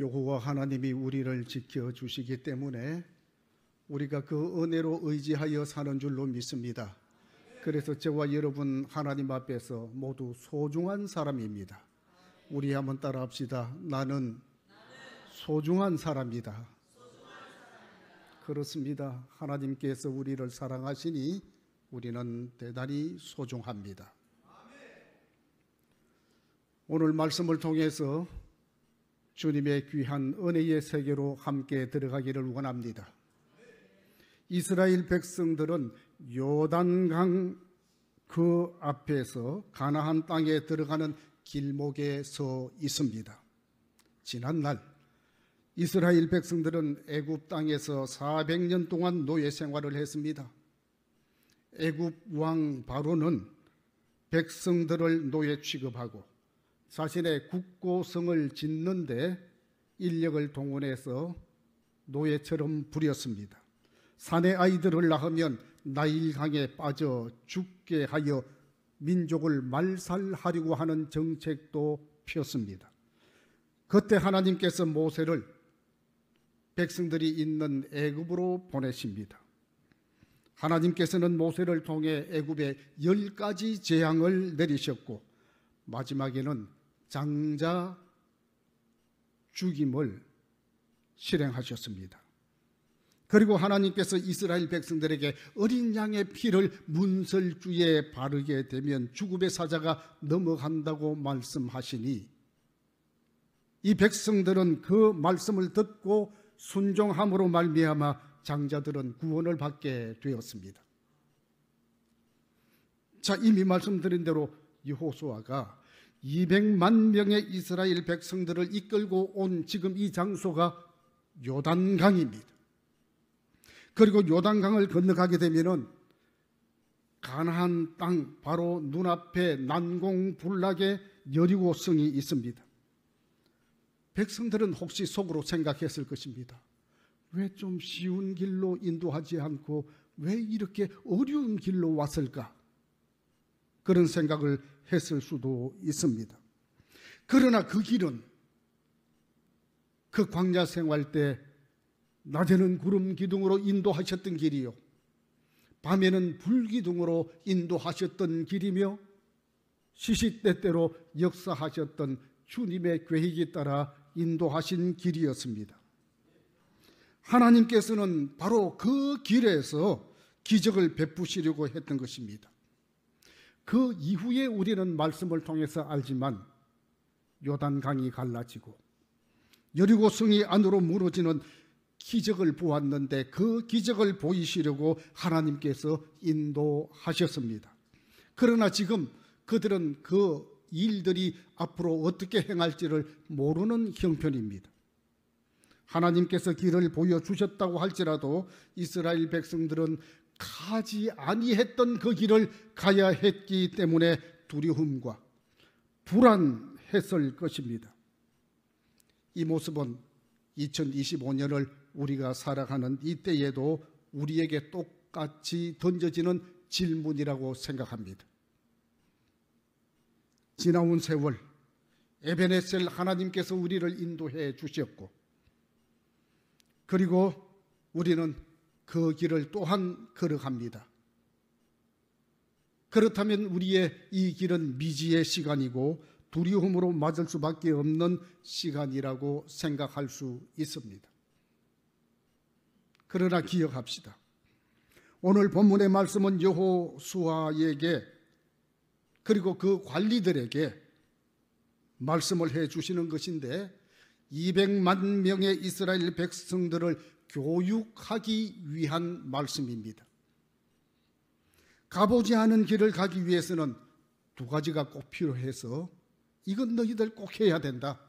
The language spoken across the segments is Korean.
여호와 하나님이 우리를 지켜주시기 때문에 우리가 그 은혜로 의지하여 사는 줄로 믿습니다. 그래서 저와 여러분 하나님 앞에서 모두 소중한 사람입니다. 우리 한번 따라합시다. 나는 소중한 사람이다. 그렇습니다. 하나님께서 우리를 사랑하시니 우리는 대단히 소중합니다. 오늘 말씀을 통해서 주님의 귀한 은혜의 세계로 함께 들어가기를 원합니다. 이스라엘 백성들은 요단강 그 앞에서 가나안 땅에 들어가는 길목에 서 있습니다. 지난날 이스라엘 백성들은 애굽 땅에서 400년 동안 노예 생활을 했습니다. 애굽 왕 바로는 백성들을 노예 취급하고 자신의 국고성을 짓는데 인력을 동원해서 노예처럼 부렸습니다. 사내 아이들을 낳으면 나일강에 빠져 죽게 하여 민족을 말살하려고 하는 정책도 폈습니다. 그때 하나님께서 모세를 백성들이 있는 애굽으로 보내십니다. 하나님께서는 모세를 통해 애굽에 10가지 재앙을 내리셨고 마지막에는 장자 죽임을 실행하셨습니다. 그리고 하나님께서 이스라엘 백성들에게 어린 양의 피를 문설주에 바르게 되면 죽음의 사자가 넘어간다고 말씀하시니 이 백성들은 그 말씀을 듣고 순종함으로 말미암아 장자들은 구원을 받게 되었습니다. 자, 이미 말씀드린 대로 여호수아가 200만 명의 이스라엘 백성들을 이끌고 온 지금 이 장소가 요단강입니다. 그리고 요단강을 건너가게 되면은 가나안 땅 바로 눈앞에 난공불락의 여리고성이 있습니다. 백성들은 혹시 속으로 생각했을 것입니다. 왜 좀 쉬운 길로 인도하지 않고 왜 이렇게 어려운 길로 왔을까? 그런 생각을 했을 수도 있습니다. 그러나 그 길은 그 광야 생활 때 낮에는 구름 기둥으로 인도하셨던 길이요, 밤에는 불 기둥으로 인도하셨던 길이며 시시때때로 역사하셨던 주님의 계획에 따라 인도하신 길이었습니다. 하나님께서는 바로 그 길에서 기적을 베푸시려고 했던 것입니다. 그 이후에 우리는 말씀을 통해서 알지만 요단강이 갈라지고 여리고성이 안으로 무너지는 기적을 보았는데 그 기적을 보이시려고 하나님께서 인도하셨습니다. 그러나 지금 그들은 그 일들이 앞으로 어떻게 행할지를 모르는 형편입니다. 하나님께서 길을 보여주셨다고 할지라도 이스라엘 백성들은 가지 아니했던 그 길을 가야 했기 때문에 두려움과 불안했을 것입니다. 이 모습은 2025년을 우리가 살아가는 이때에도 우리에게 똑같이 던져지는 질문이라고 생각합니다. 지나온 세월 에베네셀 하나님께서 우리를 인도해 주셨고 그리고 우리는 그 길을 또한 걸어갑니다. 그렇다면 우리의 이 길은 미지의 시간이고 두려움으로 맞을 수밖에 없는 시간이라고 생각할 수 있습니다. 그러나 기억합시다. 오늘 본문의 말씀은 여호수아에게 그리고 그 관리들에게 말씀을 해 주시는 것인데 200만 명의 이스라엘 백성들을 교육하기 위한 말씀입니다. 가보지 않은 길을 가기 위해서는 두 가지가 꼭 필요해서 이건 너희들 꼭 해야 된다.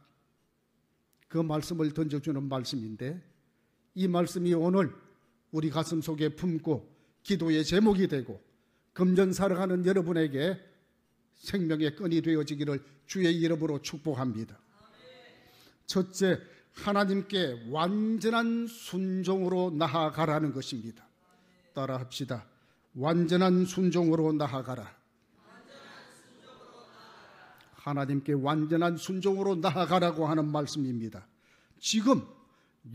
그 말씀을 던져주는 말씀인데 이 말씀이 오늘 우리 가슴 속에 품고 기도의 제목이 되고 금전 살아가는 여러분에게 생명의 끈이 되어지기를 주의 이름으로 축복합니다. 첫째, 하나님께 완전한 순종으로 나아가라는 것입니다. 따라합시다. 완전한 순종으로 나아가라. 하나님께 완전한 순종으로 나아가라고 하는 말씀입니다. 지금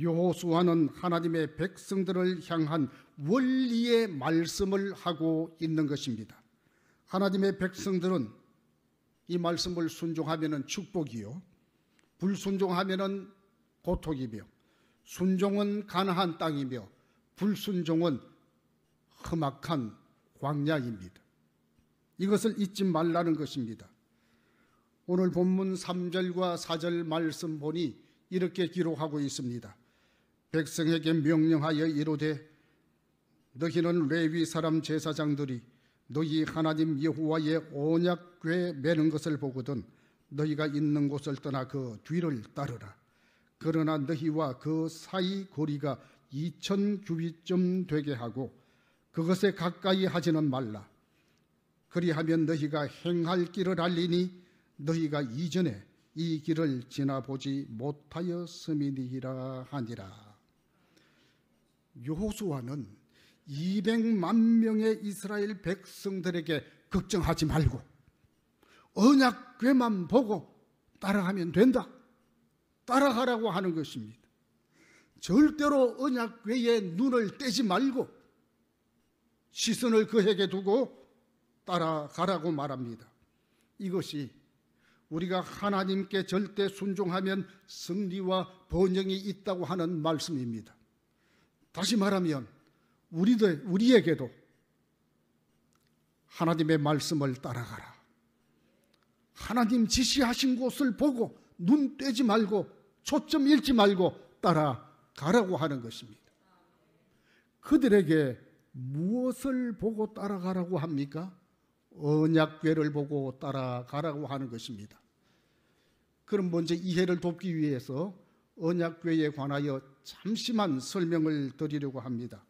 여호수아는 하나님의 백성들을 향한 원리의 말씀을 하고 있는 것입니다. 하나님의 백성들은 이 말씀을 순종하면 축복이요, 불순종하면 고통이며, 순종은 가나안 땅이며 불순종은 험악한 광야입니다. 이것을 잊지 말라는 것입니다. 오늘 본문 3절과 4절 말씀 보니 이렇게 기록하고 있습니다. 백성에게 명령하여 이르되 너희는 레위 사람 제사장들이 너희 하나님 여호와의 언약궤 매는 것을 보거든 너희가 있는 곳을 떠나 그 뒤를 따르라. 그러나 너희와 그 사이 거리가 2000규빗쯤 되게 하고 그것에 가까이 하지는 말라. 그리하면 너희가 행할 길을 알리니 너희가 이전에 이 길을 지나보지 못하였음이니라 하니라. 여호수아는 200만 명의 이스라엘 백성들에게 걱정하지 말고 언약궤만 보고 따라가면 된다, 따라가라고 하는 것입니다. 절대로 언약궤에 눈을 떼지 말고 시선을 그에게 두고 따라가라고 말합니다. 이것이 우리가 하나님께 절대 순종하면 승리와 번영이 있다고 하는 말씀입니다. 다시 말하면 우리에게도 하나님의 말씀을 따라가라, 하나님 지시하신 곳을 보고 눈 떼지 말고 초점 잃지 말고 따라가라고 하는 것입니다. 그들에게 무엇을 보고 따라가라고 합니까? 언약궤를 보고 따라가라고 하는 것입니다. 그럼 먼저 이해를 돕기 위해서 언약궤에 관하여 잠시만 설명을 드리려고 합니다.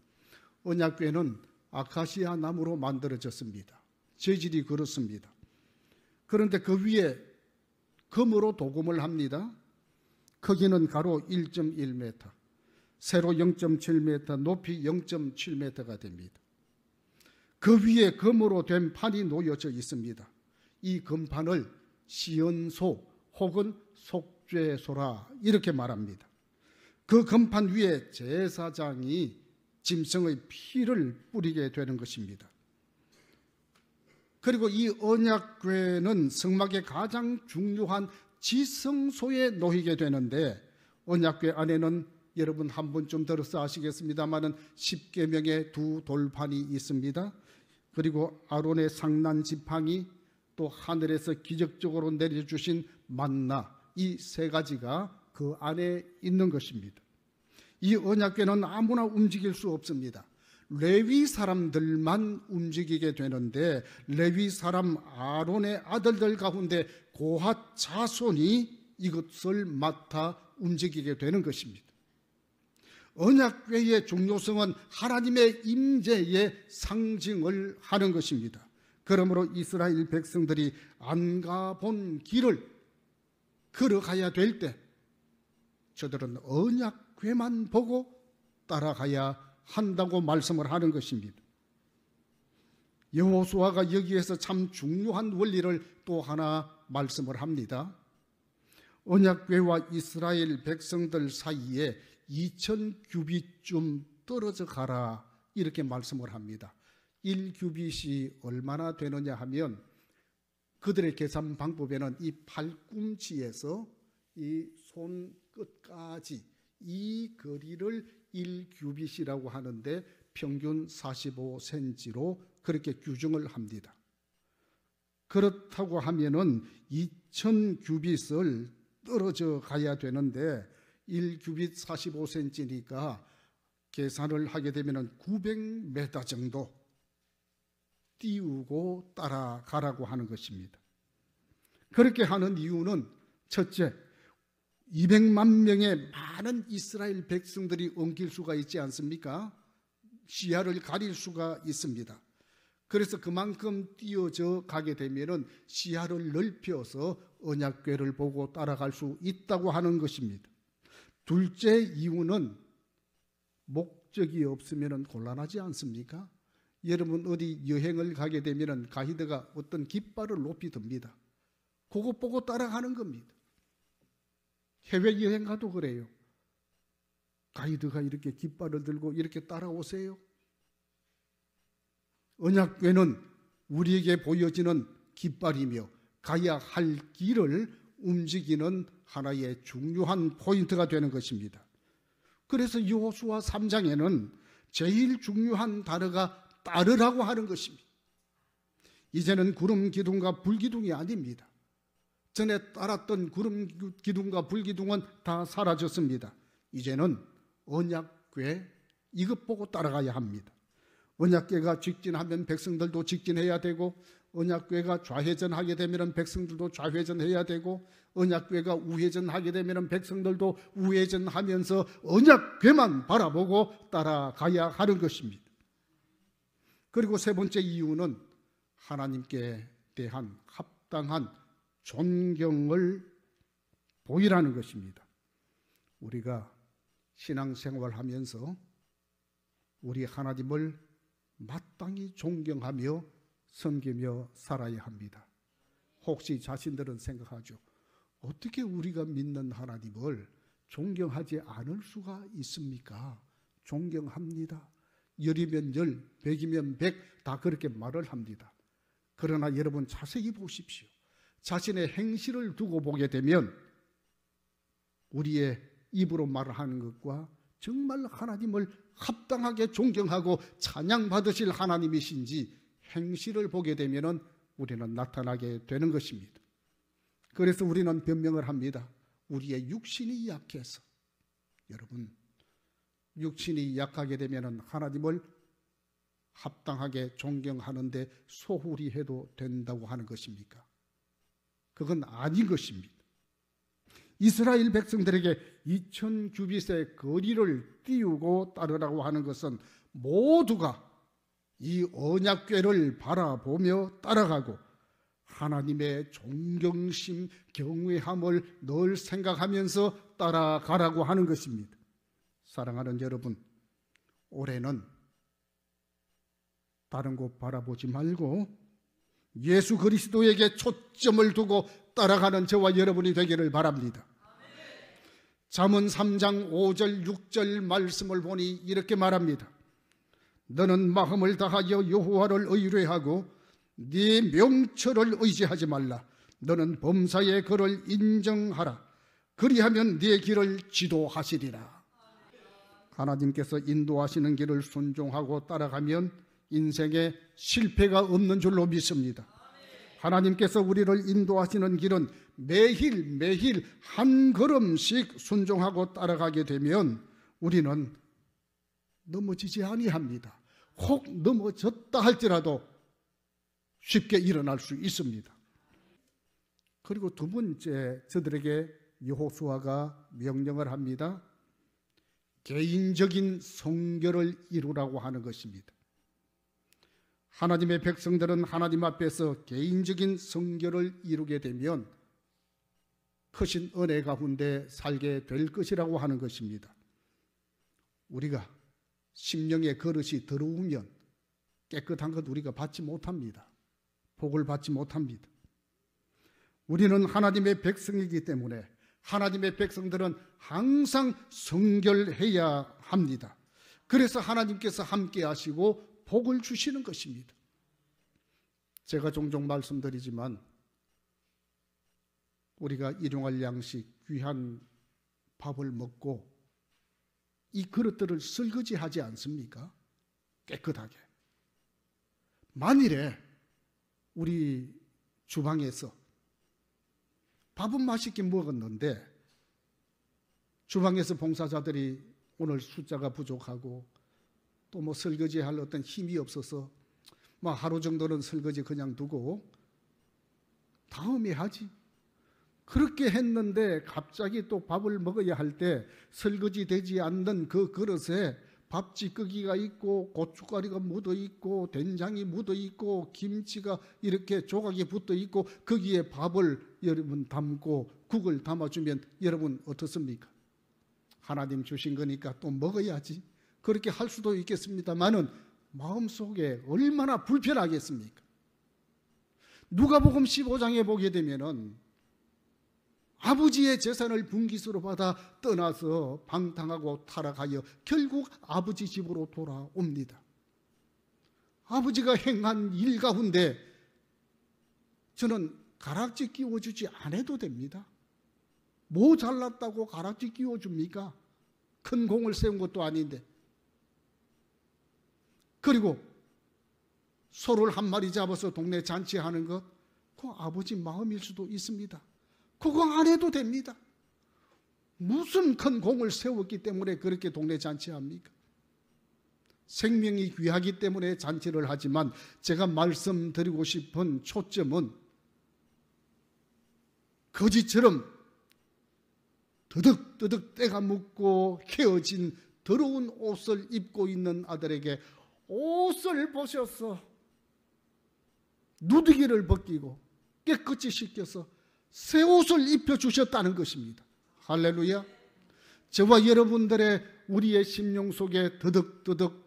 언약궤는 아카시아 나무로 만들어졌습니다. 재질이 그렇습니다. 그런데 그 위에 금으로 도금을 합니다. 크기는 가로 1.1m, 세로 0.7m, 높이 0.7m가 됩니다. 그 위에 금으로 된 판이 놓여져 있습니다. 이 금판을 시연소 혹은 속죄소라 이렇게 말합니다. 그 금판 위에 제사장이 짐승의 피를 뿌리게 되는 것입니다. 그리고 이 언약궤는 성막의 가장 중요한 지성소에 놓이게 되는데, 언약궤 안에는 여러분 한 번쯤 들어서 아시겠습니다마는 10계명의 두 돌판이 있습니다. 그리고 아론의 상난 지팡이, 또 하늘에서 기적적으로 내려주신 만나, 이 세 가지가 그 안에 있는 것입니다. 이 언약궤는 아무나 움직일 수 없습니다. 레위 사람들만 움직이게 되는데, 레위 사람 아론의 아들들 가운데 고핫 자손이 이것을 맡아 움직이게 되는 것입니다. 언약궤의 중요성은 하나님의 임재의 상징을 하는 것입니다. 그러므로 이스라엘 백성들이 안 가본 길을 걸어가야 될 때 저들은 언약궤만 보고 따라가야 한다고 말씀을 하는 것입니다. 여호수아가 여기에서 참 중요한 원리를 또 하나 말씀을 합니다. 언약궤와 이스라엘 백성들 사이에 2000규빗쯤 떨어져 가라 이렇게 말씀을 합니다. 1규빗이 얼마나 되느냐 하면 그들의 계산 방법에는 이 팔꿈치에서 이 손끝까지 이 거리를 1규빗이라고 하는데 평균 45cm로 그렇게 규정을 합니다. 그렇다고 하면은 2000규빗을 떨어져 가야 되는데 1규빗 45cm니까 계산을 하게 되면은 900m 정도 띄우고 따라가라고 하는 것입니다. 그렇게 하는 이유는 첫째, 200만 명의 많은 이스라엘 백성들이 엉킬 수가 있지 않습니까? 시야를 가릴 수가 있습니다. 그래서 그만큼 띄어져 가게 되면은 시야를 넓혀서 언약궤를 보고 따라갈 수 있다고 하는 것입니다. 둘째 이유는 목적이 없으면 곤란하지 않습니까? 여러분 어디 여행을 가게 되면 가이드가 어떤 깃발을 높이 듭니다. 그거 보고 따라가는 겁니다. 해외여행 가도 그래요. 가이드가 이렇게 깃발을 들고 이렇게 따라오세요. 언약궤는 우리에게 보여지는 깃발이며 가야 할 길을 움직이는 하나의 중요한 포인트가 되는 것입니다. 그래서 여호수아 3장에는 제일 중요한 단어가 따르라고 하는 것입니다. 이제는 구름 기둥과 불기둥이 아닙니다. 전에 따랐던 구름 기둥과 불기둥은 다 사라졌습니다. 이제는 언약궤, 이것 보고 따라가야 합니다. 언약궤가 직진하면 백성들도 직진해야 되고, 언약궤가 좌회전하게 되면 백성들도 좌회전해야 되고, 언약궤가 우회전하게 되면 백성들도 우회전하면서 언약궤만 바라보고 따라가야 하는 것입니다. 그리고 세 번째 이유는 하나님께 대한 합당한 존경을 보이라는 것입니다. 우리가 신앙생활하면서 우리 하나님을 마땅히 존경하며 섬기며 살아야 합니다. 혹시 자신들은 생각하죠. 어떻게 우리가 믿는 하나님을 존경하지 않을 수가 있습니까? 존경합니다. 열이면 열, 백이면 백, 다 그렇게 말을 합니다. 그러나 여러분 자세히 보십시오. 자신의 행실을 두고 보게 되면 우리의 입으로 말하는 것과 정말 하나님을 합당하게 존경하고 찬양받으실 하나님이신지 행실을 보게 되면 우리는 나타나게 되는 것입니다. 그래서 우리는 변명을 합니다. 우리의 육신이 약해서. 여러분, 육신이 약하게 되면 하나님을 합당하게 존경하는데 소홀히 해도 된다고 하는 것입니까? 그건 아닌 것입니다. 이스라엘 백성들에게 2000 규빗의 거리를 띄우고 따르라고 하는 것은 모두가 이 언약궤를 바라보며 따라가고 하나님의 존경심, 경외함을 늘 생각하면서 따라가라고 하는 것입니다. 사랑하는 여러분, 올해는 다른 곳 바라보지 말고 예수 그리스도에게 초점을 두고 따라가는 저와 여러분이 되기를 바랍니다. 잠언 3장 5절 6절 말씀을 보니 이렇게 말합니다. 너는 마음을 다하여 여호와를 의뢰하고 네 명철을 의지하지 말라. 너는 범사의 글을 인정하라. 그리하면 네 길을 지도하시리라. 하나님께서 인도하시는 길을 순종하고 따라가면 인생에 실패가 없는 줄로 믿습니다. 하나님께서 우리를 인도하시는 길은 매일 한 걸음씩 순종하고 따라가게 되면 우리는 넘어지지 아니합니다. 혹 넘어졌다 할지라도 쉽게 일어날 수 있습니다. 그리고 두 번째, 저들에게 여호수아가 명령을 합니다. 개인적인 성결을 이루라고 하는 것입니다. 하나님의 백성들은 하나님 앞에서 개인적인 성결을 이루게 되면 크신 은혜 가운데 살게 될 것이라고 하는 것입니다. 우리가 심령의 그릇이 더러우면 깨끗한 것 우리가 받지 못합니다. 복을 받지 못합니다. 우리는 하나님의 백성이기 때문에 하나님의 백성들은 항상 성결해야 합니다. 그래서 하나님께서 함께 하시고 복을 주시는 것입니다. 제가 종종 말씀드리지만 우리가 일용할 양식, 귀한 밥을 먹고 이 그릇들을 설거지하지 않습니까? 깨끗하게. 만일에 우리 주방에서 밥은 맛있게 먹었는데 주방에서 봉사자들이 오늘 숫자가 부족하고 또 뭐 설거지할 어떤 힘이 없어서 뭐 하루 정도는 설거지 그냥 두고 다음에 하지. 그렇게 했는데 갑자기 또 밥을 먹어야 할 때 설거지 되지 않는 그 그릇에 밥 찌꺼기가 있고 고춧가루가 묻어 있고 된장이 묻어 있고 김치가 이렇게 조각이 붙어 있고 거기에 밥을 여러분 담고 국을 담아주면 여러분 어떻습니까? 하나님 주신 거니까 또 먹어야지. 그렇게 할 수도 있겠습니다만은 마음속에 얼마나 불편하겠습니까? 누가복음 15장에 보게 되면은 아버지의 재산을 분깃으로 받아 떠나서 방탕하고 타락하여 결국 아버지 집으로 돌아옵니다. 아버지가 행한 일 가운데 저는 가락지 끼워주지 않아도 됩니다. 뭐 잘났다고 가락지 끼워줍니까? 큰 공을 세운 것도 아닌데. 그리고 소를 한 마리 잡아서 동네 잔치하는 것, 그 아버지 마음일 수도 있습니다. 그거 안 해도 됩니다. 무슨 큰 공을 세웠기 때문에 그렇게 동네 잔치합니까? 생명이 귀하기 때문에 잔치를 하지만 제가 말씀드리고 싶은 초점은 거지처럼 더덕더덕 때가 묻고 헤어진 더러운 옷을 입고 있는 아들에게 옷을 보셔서 누더기를 벗기고 깨끗이 씻겨서 새 옷을 입혀주셨다는 것입니다. 할렐루야. 저와 여러분들의 우리의 심령 속에 더덕더덕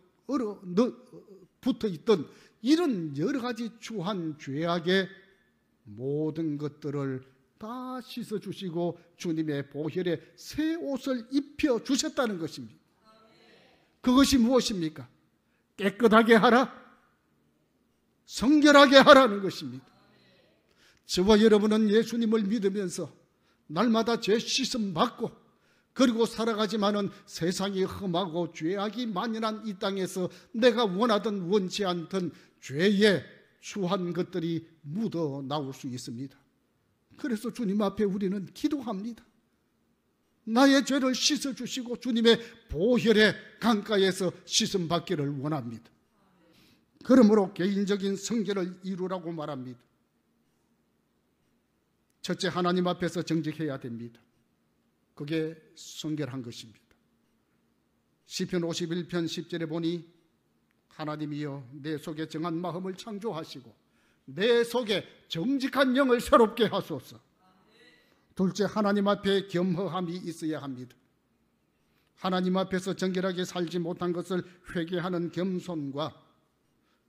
붙어있던 이런 여러 가지 추한 죄악의 모든 것들을 다 씻어주시고 주님의 보혈에 새 옷을 입혀주셨다는 것입니다. 그것이 무엇입니까? 깨끗하게 하라, 성결하게 하라는 것입니다. 저와 여러분은 예수님을 믿으면서 날마다 죄 씻음 받고 그리고 살아가지만은 세상이 험하고 죄악이 만연한 이 땅에서 내가 원하든 원치 않든 죄의 추한 것들이 묻어 나올 수 있습니다. 그래서 주님 앞에 우리는 기도합니다. 나의 죄를 씻어주시고 주님의 보혈의 강가에서 씻음 받기를 원합니다. 그러므로 개인적인 성결을 이루라고 말합니다. 첫째, 하나님 앞에서 정직해야 됩니다. 그게 성결한 것입니다. 시편 51편 10절에 보니 하나님이여 내 속에 정한 마음을 창조하시고 내 속에 정직한 영을 새롭게 하소서. 둘째, 하나님 앞에 겸허함이 있어야 합니다. 하나님 앞에서 정결하게 살지 못한 것을 회개하는 겸손과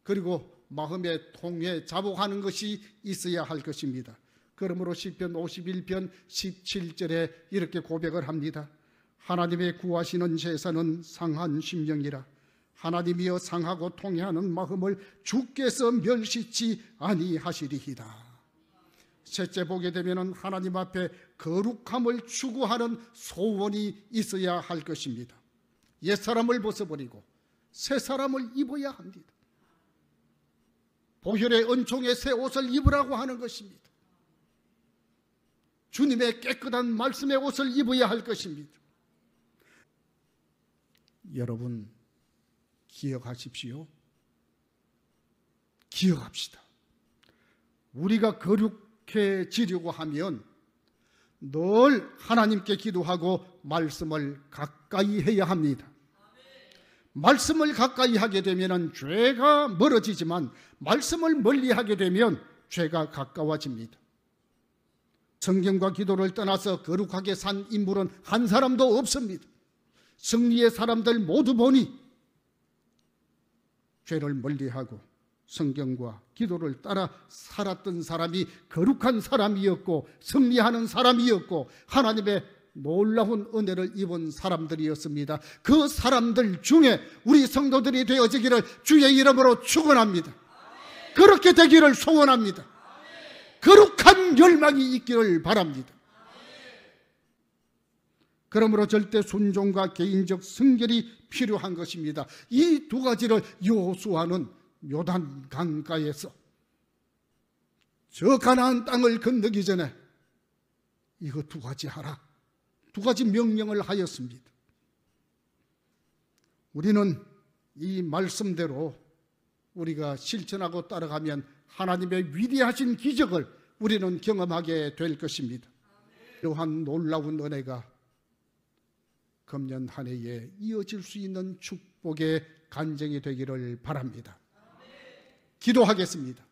그리고 마음의 통에 자복하는 것이 있어야 할 것입니다. 그러므로 시편 51편 17절에 이렇게 고백을 합니다. 하나님의 구하시는 제사는 상한 심령이라. 하나님이여 상하고 통회하는 마음을 주께서 멸시치 아니하시리이다. 셋째, 보게 되면 하나님 앞에 거룩함을 추구하는 소원이 있어야 할 것입니다. 옛사람을 벗어버리고 새사람을 입어야 합니다. 보혈의 은총의 새 옷을 입으라고 하는 것입니다. 주님의 깨끗한 말씀의 옷을 입어야 할 것입니다. 여러분 기억하십시오. 기억합시다. 우리가 거룩해지려고 하면 늘 하나님께 기도하고 말씀을 가까이 해야 합니다. 말씀을 가까이 하게 되면 죄가 멀어지지만 말씀을 멀리 하게 되면 죄가 가까워집니다. 성경과 기도를 떠나서 거룩하게 산 인물은 한 사람도 없습니다. 승리의 사람들 모두 보니 죄를 멀리하고 성경과 기도를 따라 살았던 사람이 거룩한 사람이었고 승리하는 사람이었고 하나님의 놀라운 은혜를 입은 사람들이었습니다. 그 사람들 중에 우리 성도들이 되어지기를 주의 이름으로 축원합니다. 그렇게 되기를 소원합니다. 거룩한 열망이 있기를 바랍니다. 그러므로 절대 순종과 개인적 성결이 필요한 것입니다. 이 두 가지를 여호수아는 요단 강가에서 저 가나안 땅을 건너기 전에 이거 두 가지 하라, 두 가지 명령을 하였습니다. 우리는 이 말씀대로 우리가 실천하고 따라가면 하나님의 위대하신 기적을 우리는 경험하게 될 것입니다. 이러한 놀라운 은혜가 금년 한 해에 이어질 수 있는 축복의 간증이 되기를 바랍니다. 기도하겠습니다.